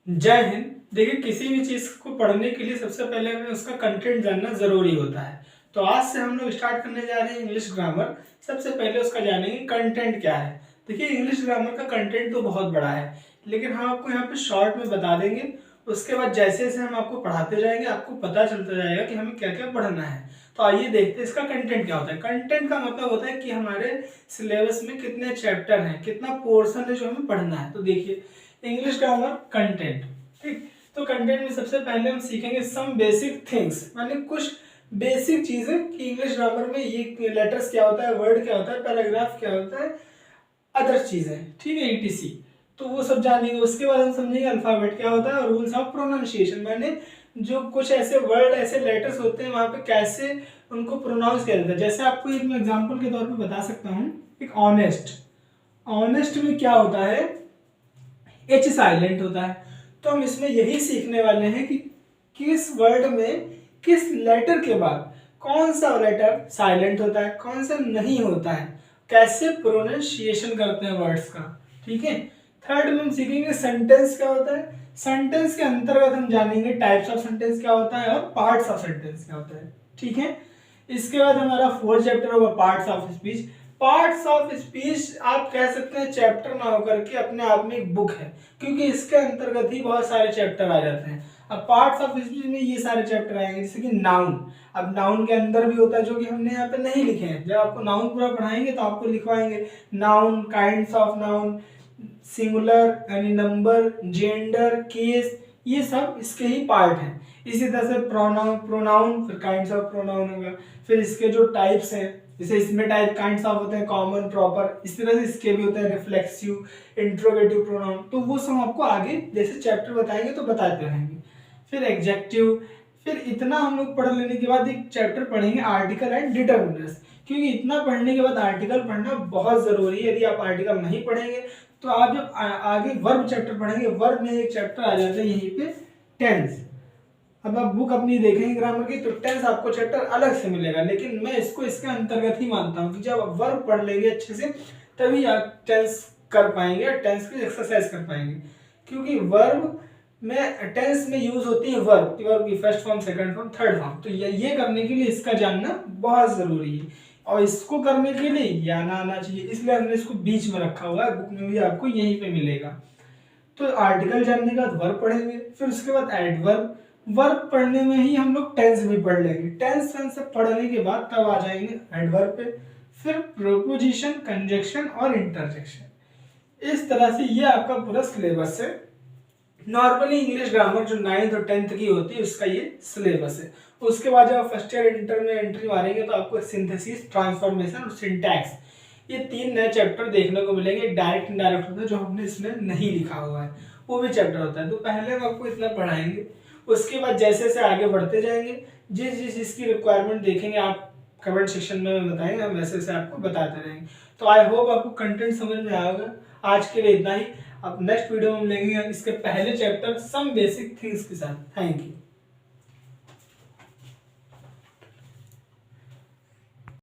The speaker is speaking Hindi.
जय हिंद। देखिए, किसी भी चीज़ को पढ़ने के लिए सबसे पहले हमें उसका कंटेंट जानना ज़रूरी होता है। तो आज से हम लोग स्टार्ट करने जा रहे हैं इंग्लिश ग्रामर। सबसे पहले उसका जानेंगे कंटेंट क्या है। देखिए, इंग्लिश ग्रामर का कंटेंट तो बहुत बड़ा है, लेकिन हम आपको यहाँ पे शॉर्ट में बता देंगे। उसके बाद जैसे जैसे हम आपको पढ़ाते जाएंगे, आपको पता चलता जाएगा कि हमें क्या क्या पढ़ना है। तो आइए देखते हैं इसका कंटेंट क्या होता है। कंटेंट का मतलब होता है कि हमारे सिलेबस में कितने चैप्टर हैं, कितना पोर्शन है जो हमें पढ़ना है। तो देखिए, इंग्लिश ग्रामर कंटेंट। ठीक, तो कंटेंट में सबसे पहले हम सीखेंगे सम बेसिक थिंग्स, माने कुछ बेसिक चीजें कि इंग्लिश ग्रामर में ये लेटर्स क्या होता है, वर्ड क्या होता है, पैराग्राफ क्या होता है, अदर चीजें। ठीक है, ईटीसी। तो वो सब जानेंगे। उसके बाद हम समझेंगे अल्फाबेट क्या होता है और रूल्स ऑफ प्रोनाउंसिएशन, माने जो कुछ ऐसे वर्ड ऐसे लेटर्स होते हैं वहां पे कैसे उनको प्रोनाउंस किया जाता है। जैसे आपको एक मैं एग्जांपल के तौर पे बता सकता हूँ, एक ऑनेस्ट। ऑनेस्ट में क्या होता है, एच साइलेंट होता है। तो हम इसमें यही सीखने वाले हैं कि किस वर्ड में किस लेटर के बाद कौन सा लेटर साइलेंट होता है, कौन सा नहीं होता है, कैसे प्रोनाउंसिएशन करते हैं वर्ड्स का। ठीक है। थर्ड में हम सीखेंगे सेंटेंस क्या होता है। सेंटेंस के अंतर्गत हम जानेंगे टाइप्स ऑफ सेंटेंस क्या होता है और पार्ट्स ऑफ सेंटेंस क्या होता है। ठीक है। इसके बाद हमारा फोर्थ चैप्टर होगा parts of speech. Parts of speech आप कह सकते हैं चैप्टर ना होकर के अपने आप में एक बुक है, क्योंकि इसके अंतर्गत ही बहुत सारे चैप्टर आ जाते हैं। अब पार्ट्स ऑफ स्पीच में ये सारे चैप्टर आएंगे, जैसे कि नाउन। अब नाउन के अंदर भी होता है जो कि हमने यहाँ पे नहीं लिखे हैं। जब आपको नाउन पूरा पढ़ाएंगे तो आपको लिखवाएंगे noun, kinds of noun, singular यानी नंबर, जेंडर, केस, ये सब इसके ही पार्ट हैं। इसी तरह से प्रोनाउन, प्रोनाउन फिर काइंड्स ऑफ प्रोनाउन होगा। फिर इसके जो टाइप्स हैं, जैसे इसमें टाइप काइंड्स ऑफ होते हैं कॉमन, प्रॉपर, इस तरह से इसके भी होते हैं रिफ्लेक्सिव, इंट्रोगेटिव प्रोनाउन। तो वो सब आपको आगे जैसे चैप्टर बताएंगे तो बताते रहेंगे। फिर एग्जेक्टिव। फिर इतना हम लोग पढ़ लेने के बाद एक चैप्टर पढ़ेंगे आर्टिकल एंड डिटरमिनर्स, क्योंकि इतना पढ़ने के बाद आर्टिकल पढ़ना बहुत जरूरी है। यदि आप आर्टिकल नहीं पढ़ेंगे तो आप जब आगे वर्ब चैप्टर पढ़ेंगे, वर्ब में एक चैप्टर आ जाता है यहीं पे टेंस। अब आप बुक अपनी देखेंगे ग्रामर की तो टेंस आपको चैप्टर अलग से मिलेगा, लेकिन मैं इसको इसके अंतर्गत ही मानता हूँ कि जब आप वर्ब पढ़ लेंगे अच्छे से तभी आप टेंस कर पाएंगे, टेंस की एक्सरसाइज कर पाएंगे। क्योंकि वर्ब में टेंस में यूज होती है वर्ब की first form, second form, third form. तो ये करने के लिए इसका जानना बहुत जरूरी है, और इसको करने के लिए ये आना चाहिए, इसलिए हमने इसको बीच में रखा हुआ है। बुक में भी आपको यहीं पे मिलेगा। तो आर्टिकल जानने के बाद वर्ब पढ़ेंगे, फिर उसके बाद एडवर्ब। वर्ब पढ़ने में ही हम लोग टेंस भी पढ़ लेंगे। टेंस सब पढ़ने के बाद तब आ जाएंगे एडवर्ब पे, फिर प्रोपोजिशन, कंजक्शन और इंटरजेक्शन। इस तरह से ये आपका पूरा सिलेबस है। नॉर्मली इंग्लिश ग्रामर जो 9th और 10th की होती है उसका ये सिलेबस है। उसके बाद जब आप फर्स्ट ईयर इंटर में एंट्री मारेंगे तो आपको सिंथेसिस, ट्रांसफॉर्मेशन और सिंटैक्स, ये 3 नए चैप्टर देखने को मिलेंगे। डायरेक्ट इनडायरेक्ट होता है जो हमने इसमें नहीं लिखा हुआ है, वो भी चैप्टर होता है। तो पहले हम आपको इतना पढ़ाएंगे, उसके बाद जैसे जैसे आगे बढ़ते जाएंगे, जिस जिस चीज़ की रिक्वायरमेंट देखेंगे आप कमेंट सेक्शन में बताएंगे, हम वैसे वैसे आपको बताते रहेंगे। तो आई होप आपको कंटेंट समझ में आया होगा। आज के लिए इतना ही। अब नेक्स्ट वीडियो में हम लेंगे इसके पहले चैप्टर सम बेसिक थिंग्स के साथ। Thank you.